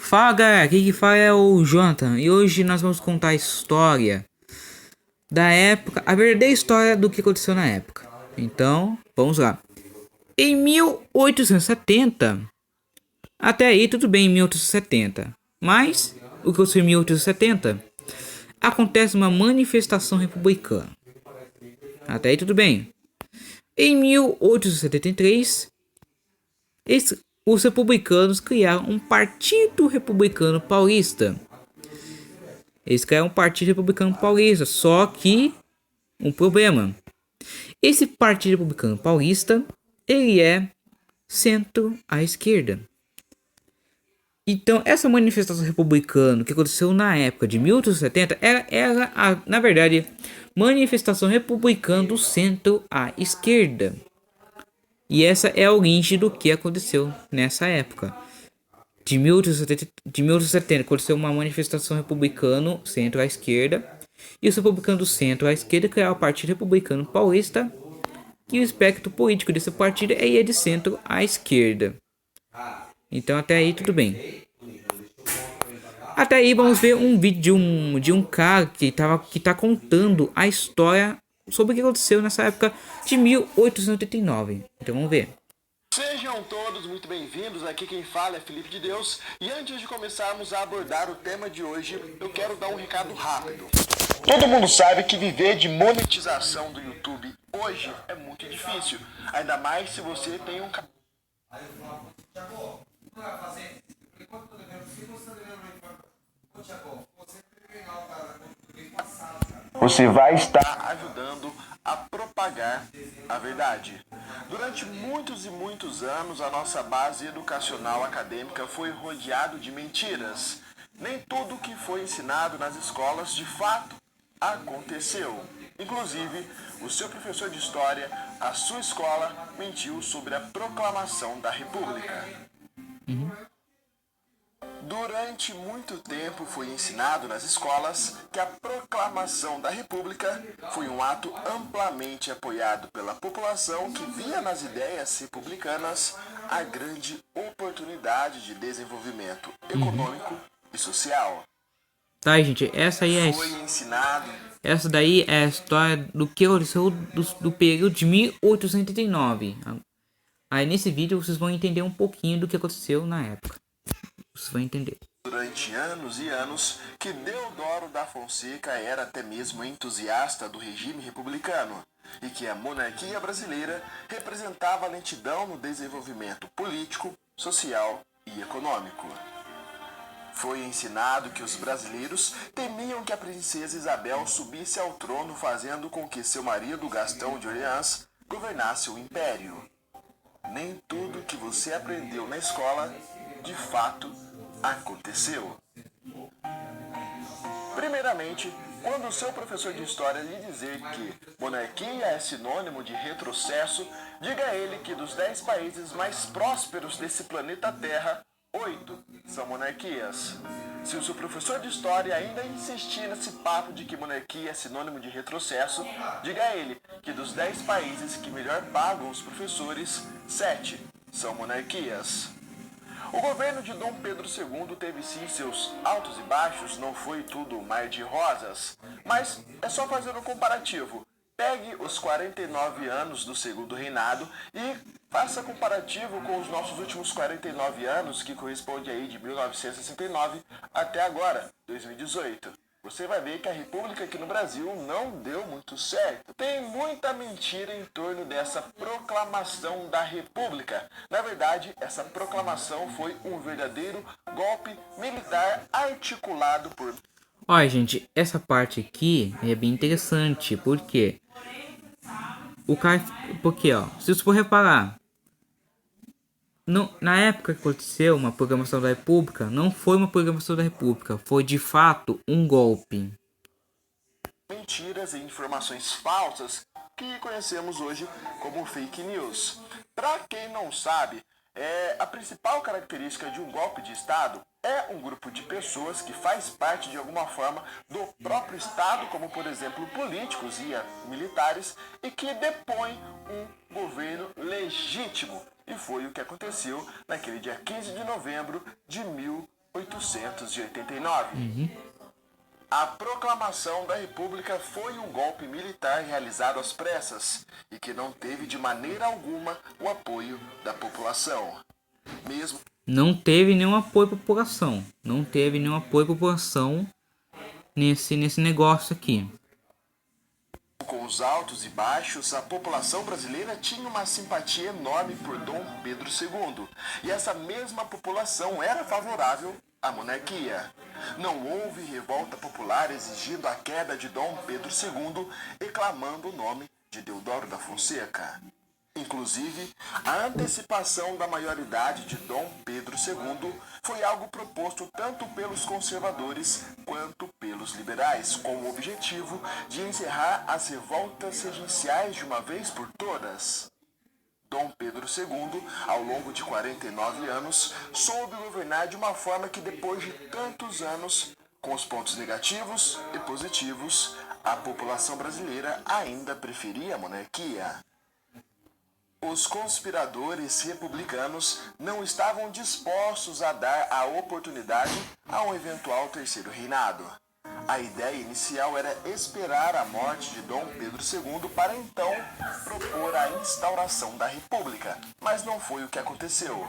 Fala galera, aqui que fala é o Jonathan e hoje nós vamos contar a história da época, a verdadeira história do que aconteceu na época. Então, vamos lá. Em 1870, até aí tudo bem em 1870, mas o que aconteceu em 1870? Acontece uma manifestação republicana. Até aí tudo bem. Em 1873, os republicanos criaram um Partido Republicano Paulista. Eles criaram um Partido Republicano Paulista, só que um problema. Esse Partido Republicano Paulista, ele é centro à esquerda. Então, essa manifestação republicana que aconteceu na época de 1870 era na verdade, manifestação republicana do centro à esquerda. E essa é a origem do que aconteceu nessa época. De 1870 aconteceu uma manifestação republicana centro à esquerda. E os republicanos do centro à esquerda criaram o Partido Republicano Paulista. E o espectro político desse partido é de centro à esquerda. Então até aí tudo bem. Até aí vamos ver um vídeo de um cara que tá contando a história sobre o que aconteceu nessa época de 1889. Então vamos ver. Sejam todos muito bem-vindos, aqui quem fala é Felipe de Deus. E antes de começarmos a abordar o tema de hoje, eu quero dar um recado rápido. Todo mundo sabe que viver de monetização do YouTube hoje é muito difícil. Ainda mais se você tem um canal. Você vai estar ajudando a propagar a verdade. Durante muitos e muitos anos, a nossa base educacional acadêmica foi rodeado de mentiras. Nem tudo que foi ensinado nas escolas, de fato, aconteceu. Inclusive, o seu professor de história, a sua escola, mentiu sobre a proclamação da República. Durante muito tempo foi ensinado nas escolas que a proclamação da República foi um ato amplamente apoiado pela população que via nas ideias republicanas a grande oportunidade de desenvolvimento econômico e social. Tá, gente, essa daí é a história do que aconteceu do período de 1889. Aí nesse vídeo vocês vão entender um pouquinho do que aconteceu na época. Você vai entender. Durante anos e anos que Deodoro da Fonseca era até mesmo entusiasta do regime republicano e que a monarquia brasileira representava a lentidão no desenvolvimento político, social e econômico. Foi ensinado que os brasileiros temiam que a princesa Isabel subisse ao trono, fazendo com que seu marido Gastão de Orleans governasse o império. Nem tudo que você aprendeu na escola, de fato, aconteceu. Primeiramente, quando o seu professor de história lhe dizer que monarquia é sinônimo de retrocesso, diga a ele que dos 10 países mais prósperos desse planeta Terra, 8 são monarquias. Se o seu professor de história ainda insistir nesse papo de que monarquia é sinônimo de retrocesso, diga a ele que dos 10 países que melhor pagam os professores, 7 são monarquias. O governo de Dom Pedro II teve sim seus altos e baixos, não foi tudo mar de rosas, mas é só fazer um comparativo. Pegue os 49 anos do segundo reinado e faça comparativo com os nossos últimos 49 anos, que corresponde aí de 1969 até agora, 2018. Você vai ver que a República aqui no Brasil não deu muito certo. Tem muita mentira em torno dessa proclamação da República. Na verdade, essa proclamação foi um verdadeiro golpe militar articulado por... Olha, gente, essa parte aqui é bem interessante, porque se você for reparar, na época que aconteceu uma programação da República, não foi uma programação da República, foi de fato um golpe. Mentiras e informações falsas que conhecemos hoje como fake news. Para quem não sabe, a principal característica de um golpe de Estado é um grupo de pessoas que faz parte de alguma forma do próprio Estado, como por exemplo políticos e militares, e que depõe um governo legítimo. E foi o que aconteceu naquele dia 15 de novembro de 1889. 1889. A proclamação da República foi um golpe militar realizado às pressas e que não teve de maneira alguma o apoio da população. Mesmo Não teve nenhum apoio à população. Não teve nenhum apoio à população nesse negócio aqui. com os altos e baixos, a população brasileira tinha uma simpatia enorme por Dom Pedro II, e essa mesma população era favorável à monarquia. Não houve revolta popular exigindo a queda de Dom Pedro II e clamando o nome de Deodoro da Fonseca. Inclusive, a antecipação da maioridade de Dom Pedro II foi algo proposto tanto pelos conservadores quanto pelos liberais, com o objetivo de encerrar as revoltas regenciais de uma vez por todas. Dom Pedro II, ao longo de 49 anos, soube governar de uma forma que, depois de tantos anos, com os pontos negativos e positivos, a população brasileira ainda preferia a monarquia. Os conspiradores republicanos não estavam dispostos a dar a oportunidade a um eventual terceiro reinado. A ideia inicial era esperar a morte de Dom Pedro II para então propor a instauração da República, mas não foi o que aconteceu.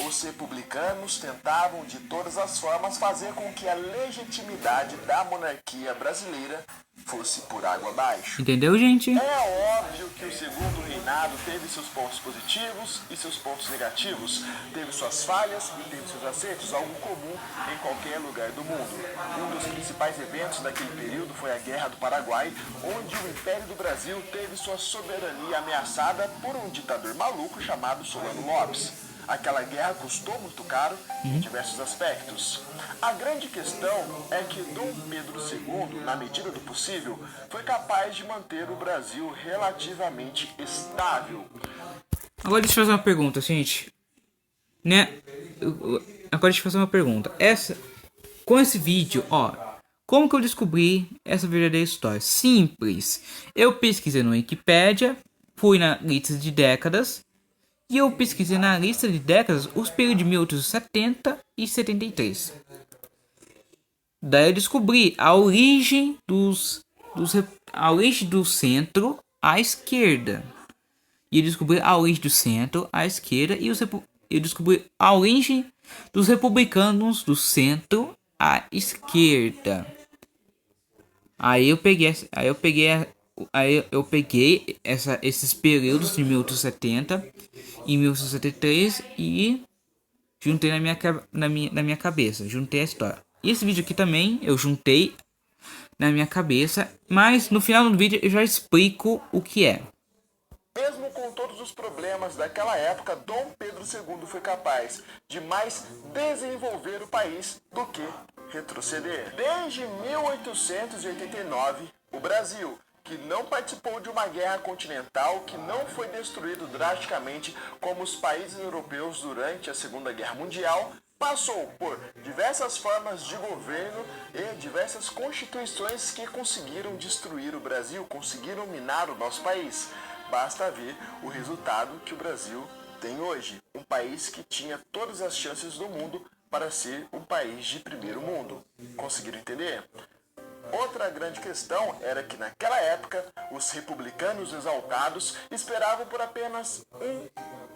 Os republicanos tentavam de todas as formas fazer com que a legitimidade da monarquia brasileira fosse por água abaixo. Entendeu, gente? É óbvio que o segundo reinado teve seus pontos positivos e seus pontos negativos, teve suas falhas e teve seus acertos, algo comum em qualquer lugar do mundo. Um dos principais eventos daquele período foi a Guerra do Paraguai, onde o Império do Brasil teve sua soberania ameaçada por um ditador maluco chamado Solano Lopes. Aquela guerra custou muito caro em diversos aspectos. A grande questão é que Dom Pedro II, na medida do possível, foi capaz de manter o Brasil relativamente estável. Agora deixa eu fazer uma pergunta, gente. Né? Agora deixa eu fazer uma pergunta. Com esse vídeo, ó, como que eu descobri essa verdadeira história? Simples. Eu pesquisei no Wikipedia, fui na lista de décadas. E eu pesquisei na lista de décadas os períodos de 1870 e 73. Daí eu descobri a origem a origem do centro à esquerda. E eu descobri a origem do centro à esquerda e eu descobri a origem dos republicanos do centro à esquerda. Aí eu peguei esses períodos de 1870 e 1873 e juntei na minha cabeça, juntei a história. E esse vídeo aqui também eu juntei na minha cabeça, mas no final do vídeo eu já explico o que é. Mesmo com todos os problemas daquela época, Dom Pedro II foi capaz de mais desenvolver o país do que retroceder. Desde 1889, o Brasil, que não participou de uma guerra continental, que não foi destruído drasticamente como os países europeus durante a Segunda Guerra Mundial, passou por diversas formas de governo e diversas constituições que conseguiram destruir o Brasil, conseguiram minar o nosso país. Basta ver o resultado que o Brasil tem hoje. Um país que tinha todas as chances do mundo para ser um país de primeiro mundo. Conseguiram entender? Outra grande questão era que naquela época os republicanos exaltados esperavam por apenas um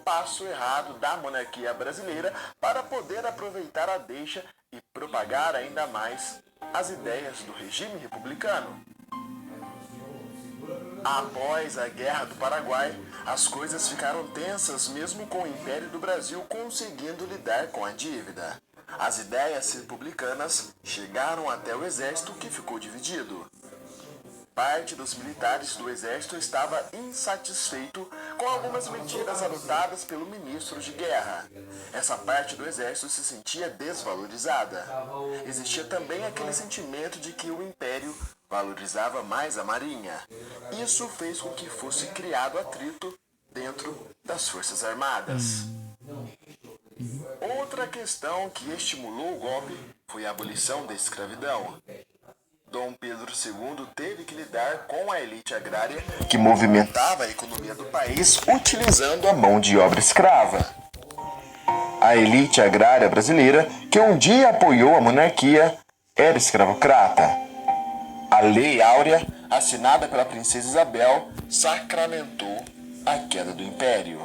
passo errado da monarquia brasileira para poder aproveitar a deixa e propagar ainda mais as ideias do regime republicano. Após a Guerra do Paraguai, as coisas ficaram tensas mesmo com o Império do Brasil conseguindo lidar com a dívida. As ideias republicanas chegaram até o exército, que ficou dividido. Parte dos militares do exército estava insatisfeito com algumas medidas adotadas pelo ministro de guerra. Essa parte do exército se sentia desvalorizada. Existia também aquele sentimento de que o império valorizava mais a marinha. Isso fez com que fosse criado atrito dentro das Forças Armadas. Outra questão que estimulou o golpe foi a abolição da escravidão. Dom Pedro II teve que lidar com a elite agrária que movimentava a economia do país utilizando a mão de obra escrava. A elite agrária brasileira, que um dia apoiou a monarquia, era escravocrata. A Lei Áurea, assinada pela princesa Isabel, sacramentou a queda do império.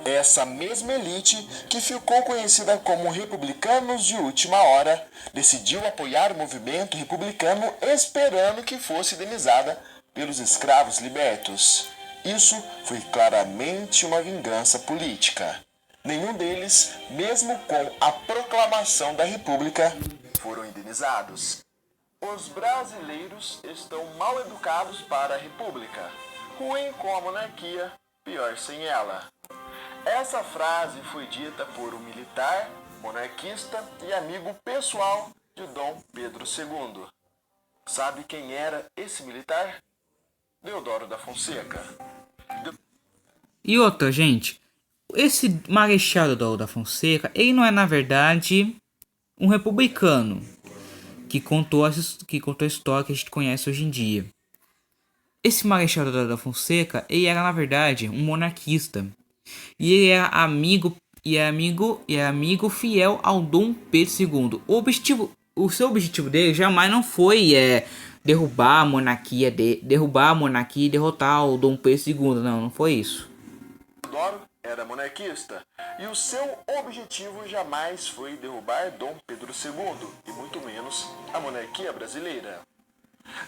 Essa mesma elite, que ficou conhecida como republicanos de última hora, decidiu apoiar o movimento republicano esperando que fosse indenizada pelos escravos libertos. Isso foi claramente uma vingança política. Nenhum deles, mesmo com a proclamação da República, foram indenizados. Os brasileiros estão mal educados para a República. Ruim com a monarquia, pior sem ela. Essa frase foi dita por um militar, monarquista e amigo pessoal de Dom Pedro II. Sabe quem era esse militar? Deodoro da Fonseca. E outra, gente, esse Marechal Deodoro da Fonseca, ele não é na verdade um republicano que contou a história que a gente conhece hoje em dia. Esse Marechal Deodoro da Fonseca, ele era na verdade um monarquista. E ele era amigo fiel ao Dom Pedro II. O seu objetivo dele jamais não foi derrubar a monarquia e derrotar o Dom Pedro II. Não foi isso. Deodoro era monarquista e o seu objetivo jamais foi derrubar Dom Pedro II e muito menos a monarquia brasileira.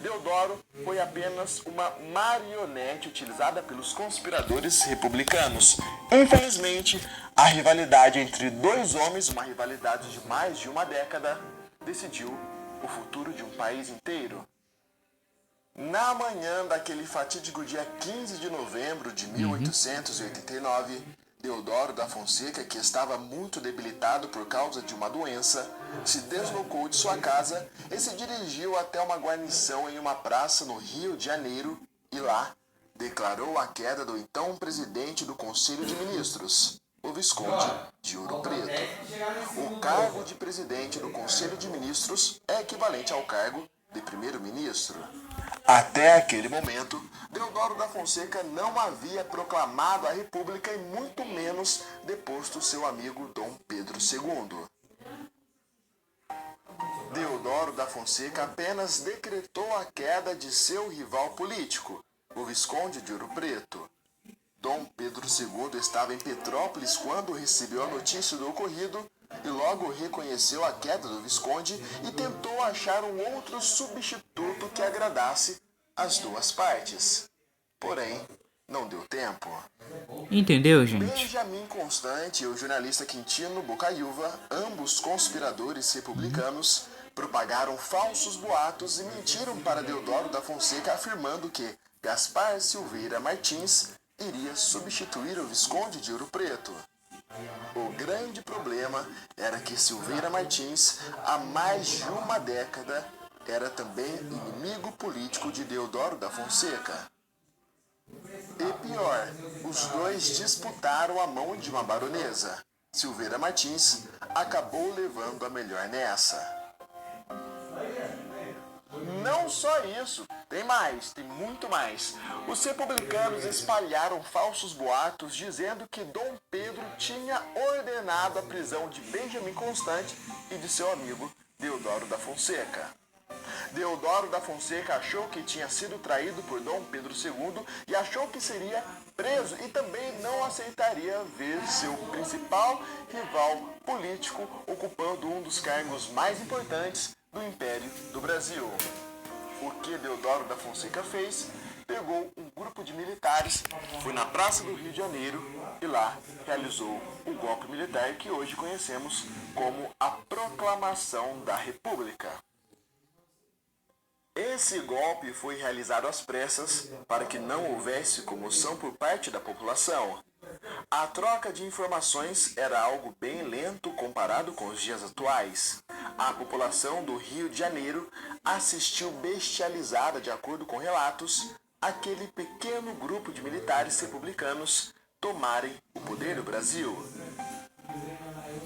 Deodoro foi apenas uma marionete utilizada pelos conspiradores republicanos. Infelizmente, a rivalidade entre dois homens, uma rivalidade de mais de uma década, decidiu o futuro de um país inteiro. Na manhã daquele fatídico dia 15 de novembro de 1889, Deodoro da Fonseca, que estava muito debilitado por causa de uma doença, se deslocou de sua casa e se dirigiu até uma guarnição em uma praça no Rio de Janeiro e lá declarou a queda do então presidente do Conselho de Ministros, o Visconde de Ouro Preto. O cargo de presidente do Conselho de Ministros é equivalente ao cargo de primeiro-ministro. Até aquele momento, Deodoro da Fonseca não havia proclamado a República e muito menos deposto seu amigo Dom Pedro II. Deodoro da Fonseca apenas decretou a queda de seu rival político, o Visconde de Ouro Preto. Dom Pedro II estava em Petrópolis quando recebeu a notícia do ocorrido e logo reconheceu a queda do Visconde e tentou achar um outro substituto que agradasse as duas partes. Porém, não deu tempo. Entendeu, gente? Benjamin Constant e o jornalista Quintino Bocaiúva, ambos conspiradores republicanos, propagaram falsos boatos e mentiram para Deodoro da Fonseca afirmando que Gaspar Silveira Martins iria substituir o Visconde de Ouro Preto. O grande problema era que Silveira Martins, há mais de uma década, era também inimigo político de Deodoro da Fonseca. E pior, os dois disputaram a mão de uma baronesa. Silveira Martins acabou levando a melhor nessa. Não só isso, tem muito mais. Os republicanos espalharam falsos boatos dizendo que Dom Pedro tinha ordenado a prisão de Benjamin Constant e de seu amigo Deodoro da Fonseca. Deodoro da Fonseca achou que tinha sido traído por Dom Pedro II e achou que seria preso e também não aceitaria ver seu principal rival político ocupando um dos cargos mais importantes do Império do Brasil. O que Deodoro da Fonseca fez? Pegou um grupo de militares, foi na Praça do Rio de Janeiro e lá realizou o golpe militar que hoje conhecemos como a Proclamação da República. Esse golpe foi realizado às pressas para que não houvesse comoção por parte da população. A troca de informações era algo bem lento comparado com os dias atuais. A população do Rio de Janeiro assistiu bestializada, de acordo com relatos, aquele pequeno grupo de militares republicanos tomarem o poder do Brasil.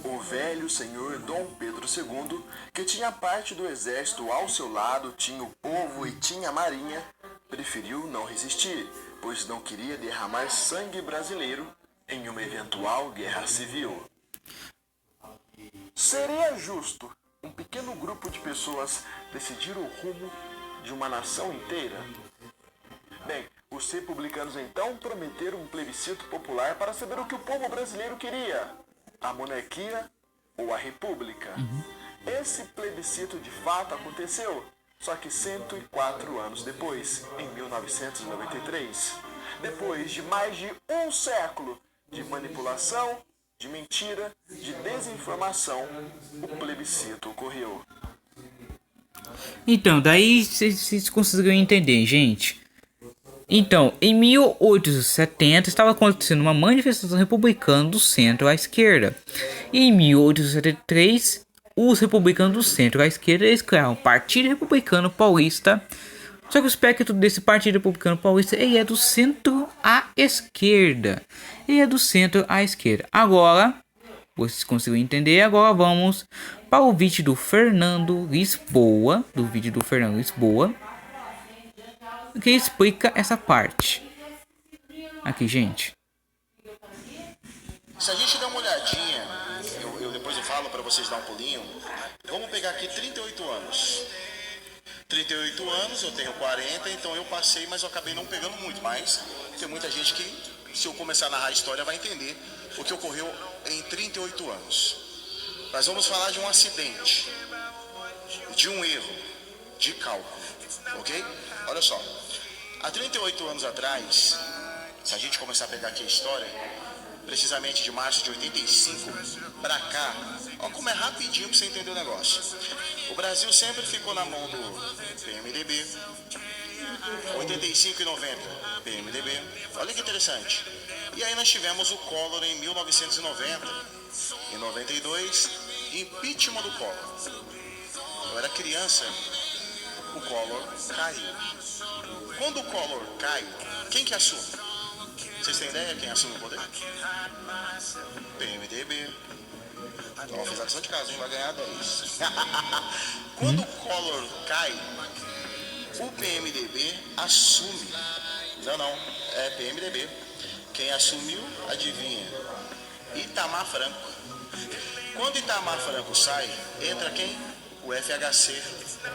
O velho senhor Dom Pedro II, que tinha parte do exército ao seu lado, tinha o povo e tinha a marinha, preferiu não resistir, pois não queria derramar sangue brasileiro em uma eventual guerra civil. Seria justo um pequeno grupo de pessoas decidir o rumo de uma nação inteira? Bem, os republicanos então prometeram um plebiscito popular para saber o que o povo brasileiro queria: a monarquia ou a república. Esse plebiscito de fato aconteceu, só que 104 anos depois, em 1993, depois de mais de um século de manipulação, de mentira, de desinformação, o plebiscito ocorreu. Então, daí vocês conseguiram entender, gente. Então, em 1870 estava acontecendo uma manifestação republicana do centro à esquerda. E em 1873, os republicanos do centro à esquerda eles criaram o Partido Republicano Paulista. Só que o espectro desse Partido Republicano Paulista ele é do centro à esquerda. Ele é do centro à esquerda. Agora, vocês conseguiram entender? Agora vamos para o vídeo do Fernando Lisboa. Que explica essa parte. Aqui, gente. Se a gente der uma olhadinha, depois eu falo para vocês dar um pulinho. Vamos pegar aqui 38 anos. 38 anos, eu tenho 40, então eu passei, mas eu acabei não pegando muito. Mas tem muita gente que, se eu começar a narrar a história, vai entender o que ocorreu em 38 anos. Nós vamos falar de um acidente, de um erro, de cálculo, ok? Olha só, há 38 anos atrás, se a gente começar a pegar aqui a história, precisamente de março de 85 para cá, olha como é rapidinho para você entender o negócio. O Brasil sempre ficou na mão do PMDB, 85 e 90, PMDB, olha que interessante. E aí nós tivemos o Collor em 1990, em 92, impeachment do Collor. Eu era criança, o Collor caiu. Quando o Collor cai, quem que assume? Vocês têm ideia quem assume o poder? PMDB. Então fez a lição de casa, hein? Vai ganhar 10. Quando o Collor cai, o PMDB assume. Não, é PMDB. Quem assumiu, adivinha? Itamar Franco. Quando Itamar Franco sai, entra quem? O FHC,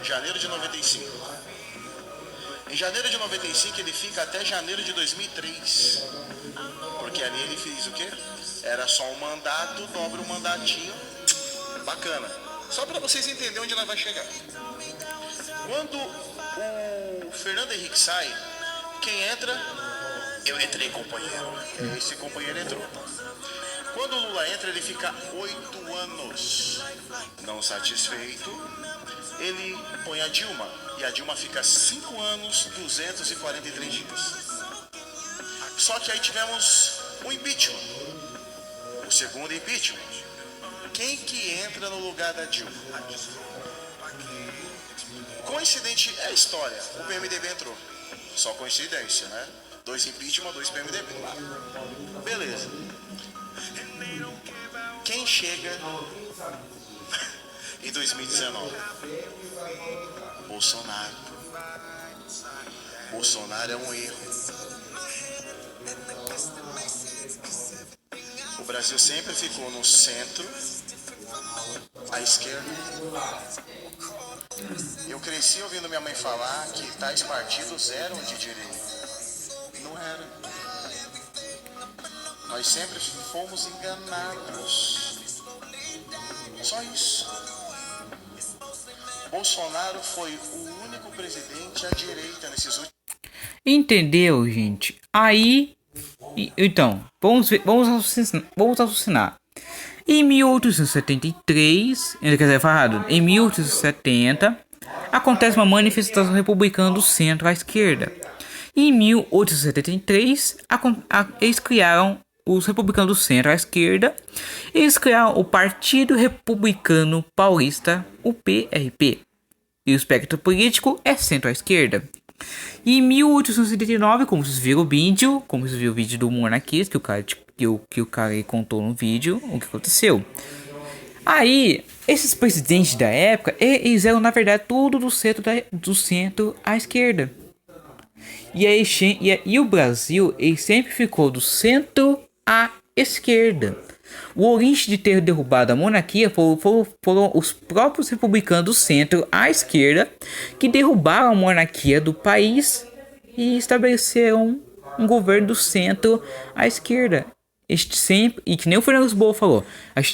janeiro de 95. Em janeiro de 95 ele fica até janeiro de 2003. Porque ali ele fez o quê? Era só um mandato, dobra um mandatinho. Bacana. Só para vocês entenderem onde nós vai chegar. Quando o Fernando Henrique sai, quem entra? Eu entrei, companheiro. Esse companheiro entrou. Quando o Lula entra, ele fica 8 anos. Não satisfeito, ele põe a Dilma. E a Dilma fica 5 anos, 243 dias. Só que aí tivemos um impeachment. O segundo impeachment. Quem que entra no lugar da Dilma? Coincidente é a história. O PMDB entrou. Só coincidência, né? 2 impeachment, 2 PMDB. Beleza. Quem chega em 2019? Bolsonaro. Bolsonaro é um erro. O Brasil sempre ficou no centro, à esquerda. Eu cresci ouvindo minha mãe falar que tais partidos eram de direita. Não era. Nós sempre fomos enganados. Só isso. Bolsonaro foi o único presidente à direita nesses últimos... Entendeu, gente? Aí, então, vamos raciocinar. Em 1873, quer dizer, errado, em 1870, acontece uma manifestação republicana do centro à esquerda. Em 1873, eles criaram os republicanos do centro à esquerda. Eles criaram o Partido Republicano Paulista, o PRP. E o espectro político é centro à esquerda. E em 1879, como vocês viram o vídeo do Monarquista, que o cara contou no vídeo o que aconteceu. Aí, esses presidentes da época, eles eram na verdade tudo do centro à esquerda. E o Brasil, ele sempre ficou do centro à centro-esquerda. O origem de ter derrubado a monarquia foram os próprios republicanos do centro à esquerda que derrubaram a monarquia do país e estabeleceram um governo do centro à esquerda. Este sempre, e que nem o Fernando Lisboa falou,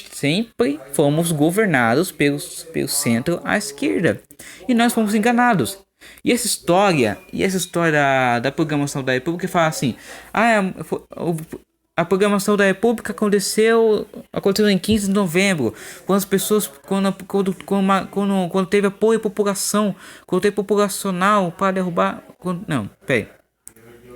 sempre fomos governados pelo centro à esquerda. E nós fomos enganados. E essa história da programação da República fala assim: a programação da República aconteceu em 15 de novembro, quando as pessoas, quando teve apoio população, quando teve populacional para derrubar,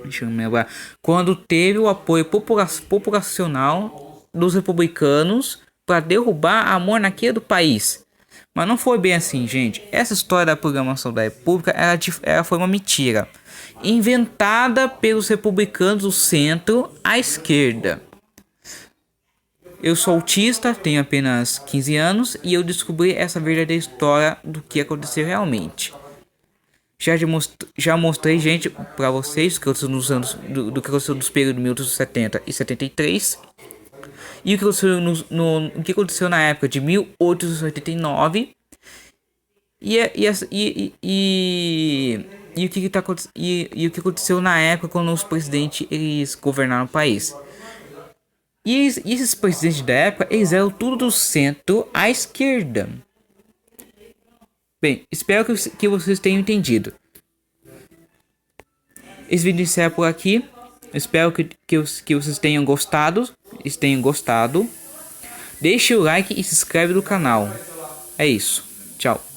deixa eu me lembrar, quando teve o apoio populacional dos republicanos para derrubar a monarquia do país. Mas não foi bem assim, gente. Essa história da programação da República ela foi uma mentira, inventada pelos republicanos do centro à esquerda. Eu sou autista, tenho apenas 15 anos e eu descobri essa verdadeira história do que aconteceu realmente. Já mostrei, gente, para vocês que aconteceu nos anos do que aconteceu nos períodos de 1870 e 73 e o que aconteceu o que aconteceu na época de 1889 e o que aconteceu na época quando os presidentes eles governaram o país. E esses presidentes da época eles eram tudo do centro à esquerda. Bem, espero que vocês tenham entendido. Esse vídeo encerra por aqui. Espero que vocês tenham gostado. Deixe o like e se inscreve no canal. É isso. Tchau.